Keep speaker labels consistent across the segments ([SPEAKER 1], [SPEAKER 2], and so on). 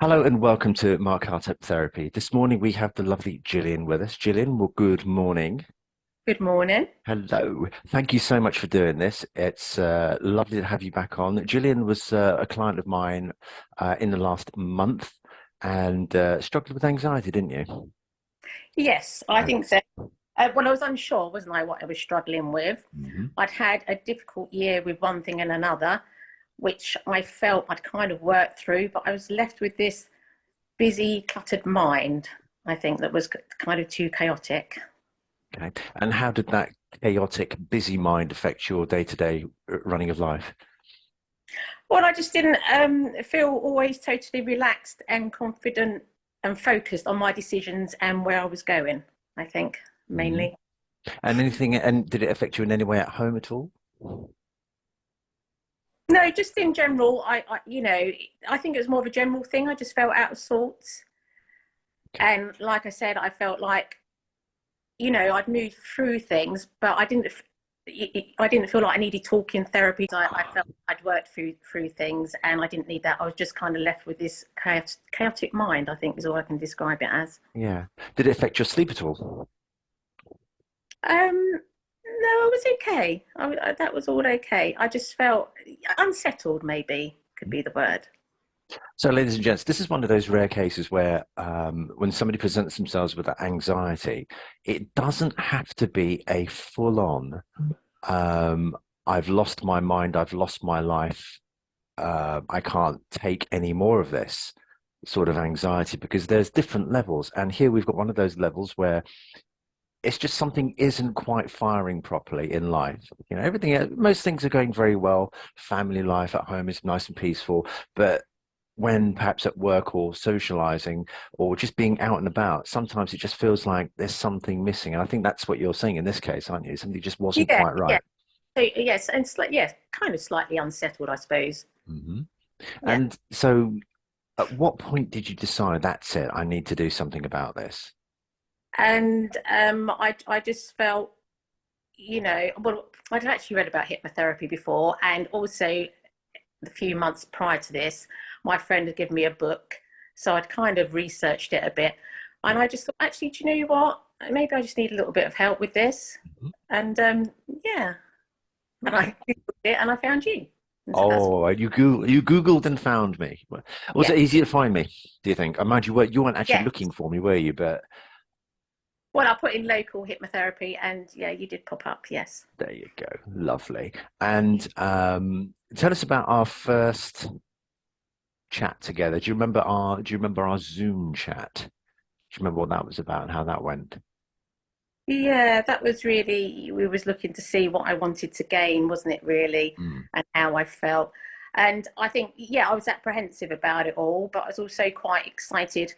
[SPEAKER 1] Hello and welcome to Mark Hypnotherapy. This morning we have the lovely Gillian with us. Gillian, well, good morning.
[SPEAKER 2] Good morning.
[SPEAKER 1] Hello. Thank you so much for doing this. It's lovely to have you back on. Gillian was a client of mine in the last month and struggled with anxiety, didn't you?
[SPEAKER 2] Yes, I
[SPEAKER 1] And,
[SPEAKER 2] think so. When I was unsure, wasn't I, what I was struggling with?
[SPEAKER 1] Mhm.
[SPEAKER 2] I'd had a difficult year with one thing and another, which I felt I'd kind of worked through, but I was left with this busy, cluttered mind, I think, that was kind of too chaotic.
[SPEAKER 1] Okay. And how did that chaotic, busy mind affect your day-to-day running of life?
[SPEAKER 2] Well, I just didn't feel always totally relaxed and confident and focused on my decisions and where I was going, I think,
[SPEAKER 1] Mhm.
[SPEAKER 2] mainly.
[SPEAKER 1] And did it affect you in any way at home at all?
[SPEAKER 2] No, just in general, I think it was more of a general thing. I just felt out of sorts.
[SPEAKER 1] Okay.
[SPEAKER 2] And like I said, I felt like, I'd moved through things, but I didn't feel like I needed talking therapy. I felt I'd worked through things and I didn't need that. I was just kind of left with this chaotic mind, I think is all I can describe it as.
[SPEAKER 1] Yeah. Did it affect your sleep at all?
[SPEAKER 2] No, I was okay. That was all okay. I just felt unsettled, maybe could be the word.
[SPEAKER 1] So, ladies and gents, this is one of those rare cases where when somebody presents themselves with that anxiety, it doesn't have to be a full on, um, I've lost my mind, I've lost my life, I can't take any more of this sort of anxiety because there's different levels. And here we've got one of those levels where it's just something isn't quite firing properly in life. You know, most things are going very well. Family life at home is nice and peaceful, but when perhaps at work or socializing or just being out and about, sometimes it just feels like there's something missing. And I think that's what you're saying in this case, aren't you? Something just wasn't
[SPEAKER 2] Yeah,
[SPEAKER 1] quite
[SPEAKER 2] yeah.
[SPEAKER 1] right.
[SPEAKER 2] So yes, and yes, kind of slightly unsettled, I suppose.
[SPEAKER 1] Hmm.
[SPEAKER 2] Yeah.
[SPEAKER 1] And so, at what point did you decide that's it? I need to do something about this?
[SPEAKER 2] And I just felt, well, I'd actually read about hypnotherapy before, and also the few months prior to this, my friend had given me a book, so I'd kind of researched it a bit, and
[SPEAKER 1] Yeah.
[SPEAKER 2] I just thought, actually, do you know what? Maybe I just need a little bit of help with this,
[SPEAKER 1] Mhm.
[SPEAKER 2] and yeah, and
[SPEAKER 1] Okay.
[SPEAKER 2] I googled it, and I found you, and so that's
[SPEAKER 1] Oh, you Googled and found me. Was
[SPEAKER 2] yeah,
[SPEAKER 1] it easy to find me? Do you think? I mind you weren't actually
[SPEAKER 2] yeah.
[SPEAKER 1] looking for me, were you? But
[SPEAKER 2] Well, I put in local hypnotherapy, and yeah, you did pop up. Yes.
[SPEAKER 1] there you go. Lovely. And tell us about our first chat together. Do you remember our Zoom chat? Do you remember what that was about and how that went?
[SPEAKER 2] Yeah, that was really, we was looking to see what I wanted to gain, wasn't it, really,
[SPEAKER 1] Mm.
[SPEAKER 2] and how I felt. And I think, yeah, I was apprehensive about it all, but I was also quite excited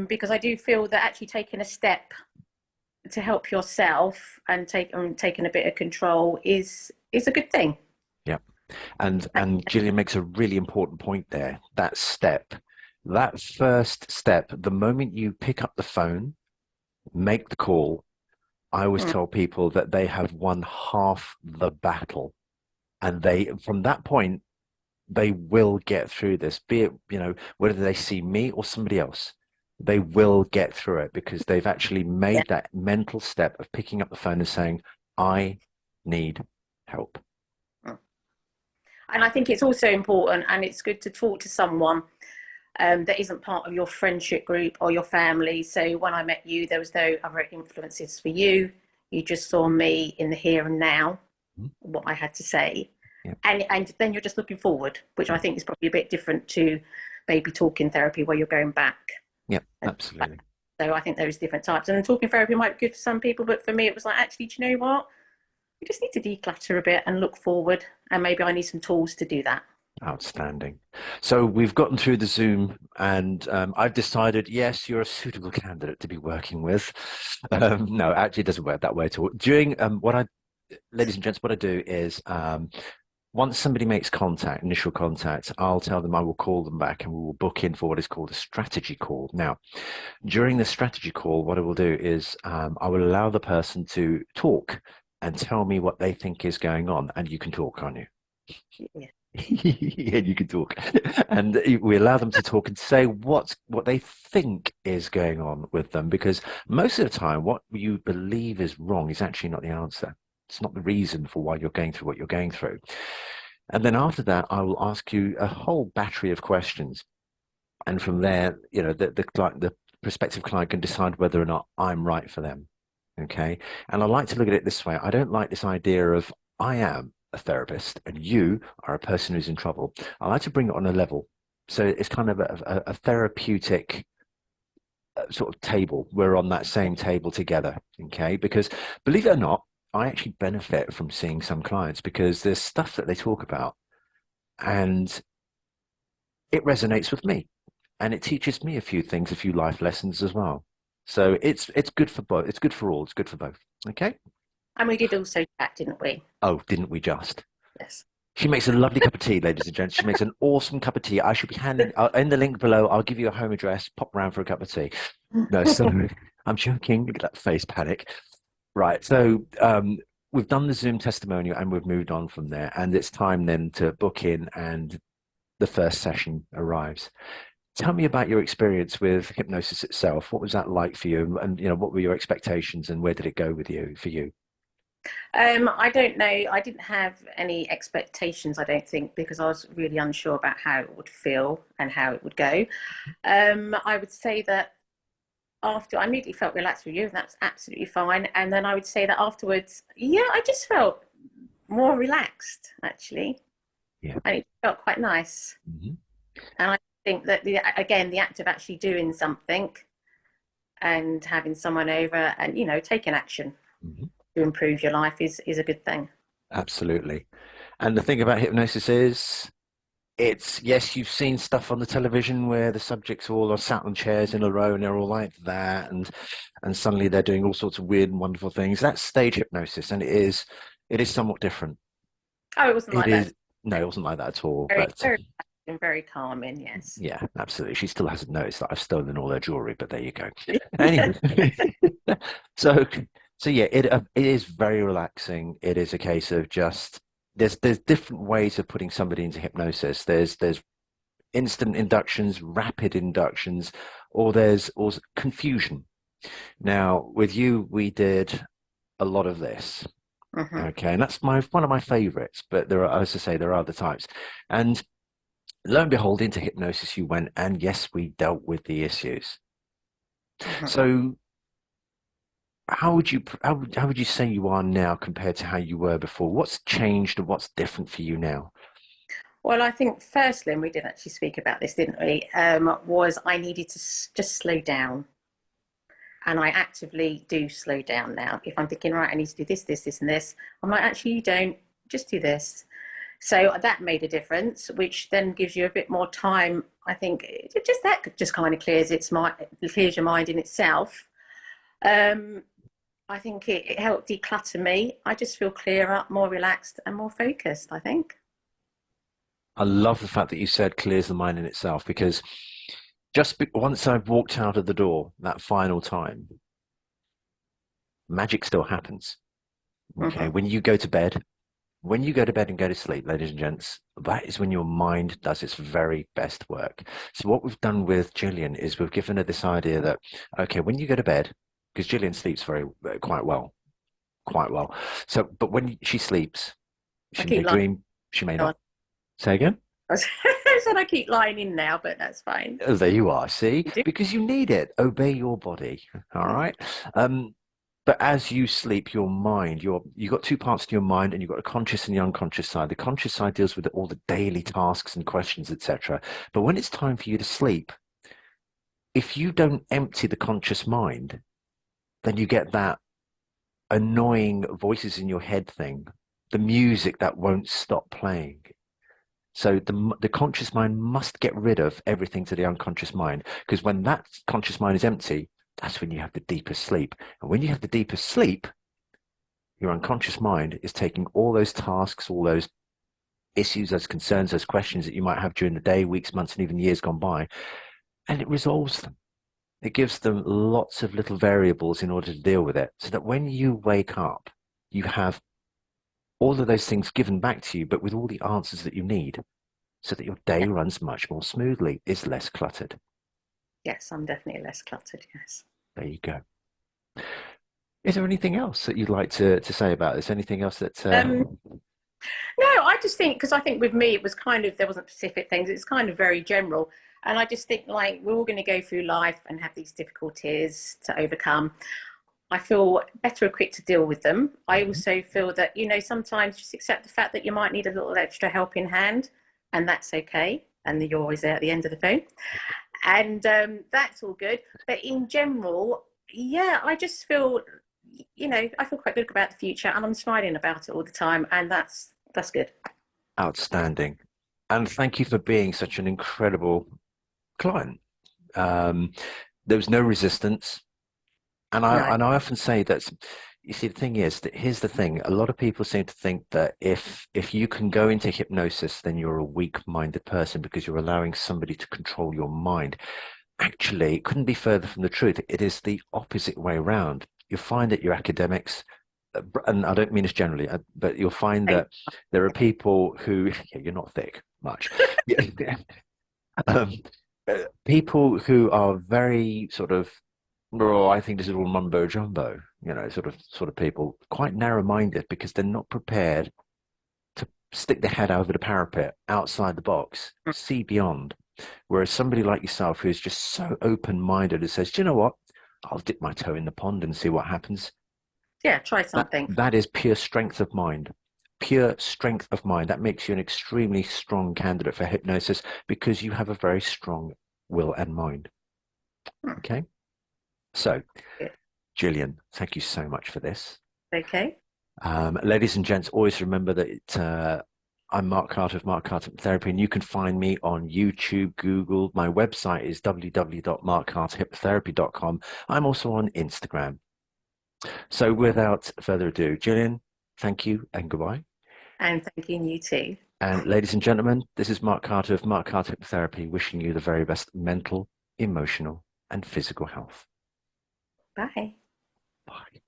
[SPEAKER 2] because I do feel that actually taking a step to help yourself and taking a bit of control is a good thing.
[SPEAKER 1] Yeah. And Gillian makes a really important point there. That first step, the moment you pick up the phone, make the call, I always
[SPEAKER 2] Mm,
[SPEAKER 1] tell people that they have won half the battle. And from that point, they will get through this, be it, whether they see me or somebody else, they will get through it because they've actually
[SPEAKER 2] yeah.
[SPEAKER 1] made that mental step of picking up the phone and saying, I need help.
[SPEAKER 2] Mm. And I think it's also important, and it's good to talk to someone that isn't part of your friendship group or your family. So when I met you, there was no other influences for you. You just saw me in the here and now,
[SPEAKER 1] Mhm.
[SPEAKER 2] what I had to say.
[SPEAKER 1] Yeah,
[SPEAKER 2] And then you're just looking forward, which I
[SPEAKER 1] yeah,
[SPEAKER 2] think is probably a bit different to maybe talking therapy where you're going back.
[SPEAKER 1] yeah,
[SPEAKER 2] And
[SPEAKER 1] absolutely.
[SPEAKER 2] so I think there's different types. And talking therapy might be good for some people, but for me, it was like, actually, do you know what? We just need to declutter a bit and look forward. And maybe I need some tools to do that.
[SPEAKER 1] Outstanding. So we've gotten through the Zoom, and I've decided, yes, you're a suitable candidate to be working with. No, actually, it doesn't work that way at all. Ladies and gents, what I do is once somebody makes contact, initial contact, I'll tell them I will call them back and we will book in for what is called a strategy call. Now, during the strategy call, what I will do is I will allow the person to talk and tell me what they think is going on, and you can talk, can't you?
[SPEAKER 2] Yeah.
[SPEAKER 1] Yeah, you can talk, and we allow them to talk and say what they think is going on with them, because most of the time, what you believe is wrong is actually not the answer. It's not the reason for why you're going through what you're going through. And then after that, I will ask you a whole battery of questions, and from there, the prospective client can decide whether or not I'm right for them. Okay. And I like to look at it this way. I don't like this idea of I am a therapist and you are a person who's in trouble. I like to bring it on a level. So it's kind of a therapeutic sort of table. We're on that same table together. Okay. Because believe it or not, I actually benefit from seeing some clients because there's stuff that they talk about and it resonates with me and it teaches me a few things, a few life lessons as well. So it's good for both. It's good for all. It's good for both. Okay.
[SPEAKER 2] And we did also chat, didn't we?
[SPEAKER 1] Oh, didn't we just?
[SPEAKER 2] Yes.
[SPEAKER 1] She makes a lovely cup of tea, ladies and gents. She makes an awesome cup of tea. I should be handing in the link below. I'll give you a home address. Pop round for a cup of tea. No, sorry, I'm joking. Look at that face panic. Right. So we've done the Zoom testimonial and we've moved on from there. And it's time then to book in and the first session arrives. Tell me about your experience with hypnosis itself. What was that like for you? And what were your expectations and where did it go with you for you?
[SPEAKER 2] I don't know. I didn't have any expectations, I don't think, because I was really unsure about how it would feel and how it would go. I would say that after I immediately felt relaxed with you, and that's absolutely fine. And then I would say that afterwards, yeah, I just felt more relaxed actually,
[SPEAKER 1] Yeah.
[SPEAKER 2] and it felt quite nice.
[SPEAKER 1] Mm-hmm.
[SPEAKER 2] And I think that the act of actually doing something and having someone over and taking action
[SPEAKER 1] Mm-hmm.
[SPEAKER 2] to improve your life is a good thing.
[SPEAKER 1] Absolutely. And the thing about hypnosis is, it's yes, you've seen stuff on the television where the subjects all are sat on chairs in a row and they're all like that, and suddenly they're doing all sorts of weird and wonderful things. That's stage hypnosis, and it is somewhat different.
[SPEAKER 2] Oh, it wasn't
[SPEAKER 1] It
[SPEAKER 2] like that.
[SPEAKER 1] is no, it wasn't like that at all.
[SPEAKER 2] Very,
[SPEAKER 1] But
[SPEAKER 2] very, and very calming. Yes.
[SPEAKER 1] yeah, absolutely. She still hasn't noticed that I've stolen all her jewelry, but there you go. Anyway, so so yeah, it is very relaxing. It is a case of just there's different ways of putting somebody into hypnosis. There's instant inductions, rapid inductions, or there's also confusion. Now, with you, we did a lot of this.
[SPEAKER 2] Hmm.
[SPEAKER 1] Okay, and that's one of my favorites, but there are, as I say, there are other types. And lo and behold, into hypnosis you went, and yes, we dealt with the issues.
[SPEAKER 2] Hmm.
[SPEAKER 1] So how would you say you are now compared to how you were before? What's changed and what's different for you now?
[SPEAKER 2] Well, I think firstly, and we did actually speak about this, didn't we? Was I needed to just slow down, and I actively do slow down now. If I'm thinking, right, I need to do this, this, this, and this, I'm like, actually, you don't. Just do this. So that made a difference, which then gives you a bit more time. I think just kind of clears your mind in itself. Um, I think it helped declutter me. I just feel clearer, more relaxed, and more focused, I think.
[SPEAKER 1] I love the fact that you said clears the mind in itself, because once I've walked out of the door that final time, magic still happens. Okay,
[SPEAKER 2] Hmm.
[SPEAKER 1] when you go to bed and go to sleep, ladies and gents, that is when your mind does its very best work. So what we've done with Gillian is we've given her this idea that, okay, when you go to bed, because Gillian sleeps very quite well, quite well. So, but when she sleeps,
[SPEAKER 2] I
[SPEAKER 1] she may
[SPEAKER 2] keep lying
[SPEAKER 1] dream, she may
[SPEAKER 2] on.
[SPEAKER 1] not. Say again?
[SPEAKER 2] I said I keep lying in now, but that's fine.
[SPEAKER 1] Oh, there you are. See,
[SPEAKER 2] You do.
[SPEAKER 1] because you need it. Obey your body. All
[SPEAKER 2] Mm.
[SPEAKER 1] right. Um, but as you sleep, your mind, you've got two parts to your mind, and you've got a conscious and the unconscious side. The conscious side deals with all the daily tasks and questions, etc. But when it's time for you to sleep, if you don't empty the conscious mind, then you get that annoying voices in your head thing, the music that won't stop playing. So the conscious mind must get rid of everything to the unconscious mind, because when that conscious mind is empty, that's when you have the deepest sleep. And when you have the deepest sleep, your unconscious mind is taking all those tasks, all those issues, those concerns, those questions that you might have during the day, weeks, months, and even years gone by, and it resolves them. It gives them lots of little variables in order to deal with it, so that when you wake up, you have all of those things given back to you, but with all the answers that you need so that your day
[SPEAKER 2] Yeah.
[SPEAKER 1] runs much more smoothly, is less cluttered.
[SPEAKER 2] Yes, I'm definitely less cluttered. Yes.
[SPEAKER 1] There you go. Is there anything else that you'd like to say about this? Anything else that
[SPEAKER 2] Um, no, I just think because I think with me it was kind of there wasn't specific things. It's kind of very general, and I just think like we're all going to go through life and have these difficulties to overcome. I feel better equipped to deal with them. I
[SPEAKER 1] Mhm.
[SPEAKER 2] also feel that, sometimes just accept the fact that you might need a little extra helping hand, and that's okay. And you're always there at the end of the phone. And that's all good. But in general, yeah, I just feel, I feel quite good about the future and I'm smiling about it all the time. And that's good.
[SPEAKER 1] Outstanding. And thank you for being such an incredible client. Um, there was no resistance. And
[SPEAKER 2] No.
[SPEAKER 1] I often say that, you see, the thing is that here's the thing. A lot of people seem to think that if you can go into hypnosis, then you're a weak-minded person because you're allowing somebody to control your mind. Actually, it couldn't be further from the truth. It is the opposite way around. You'll find that your academics, and I don't mean this generally, but you'll find that there are people who, yeah, you're not thick much. Yeah. um, People who are very sort of, oh, I think this is all mumbo jumbo, sort of people, quite narrow-minded because they're not prepared to stick their head over the parapet, outside the box, see beyond. Whereas somebody like yourself, who's just so open-minded and says, do you know what? I'll dip my toe in the pond and see what happens.
[SPEAKER 2] Yeah, try
[SPEAKER 1] That
[SPEAKER 2] something.
[SPEAKER 1] that is pure strength of mind. Pure strength of mind. That makes you an extremely strong candidate for hypnosis because you have a very strong will and mind.
[SPEAKER 2] Hmm,
[SPEAKER 1] Okay. So,
[SPEAKER 2] good.
[SPEAKER 1] Gillian, thank you so much for this.
[SPEAKER 2] Okay.
[SPEAKER 1] Ladies and gents, always remember that I'm Mark Carter of Mark Carter Therapy, and you can find me on YouTube, Google. My website is www.markcarterhypnotherapy.com. I'm also on Instagram. So without further ado, Gillian, thank you and goodbye.
[SPEAKER 2] And thanking you too.
[SPEAKER 1] And ladies and gentlemen, this is Mark Carter of Mark Carter Hypnotherapy, wishing you the very best mental, emotional, and physical health.
[SPEAKER 2] Bye.
[SPEAKER 1] Bye.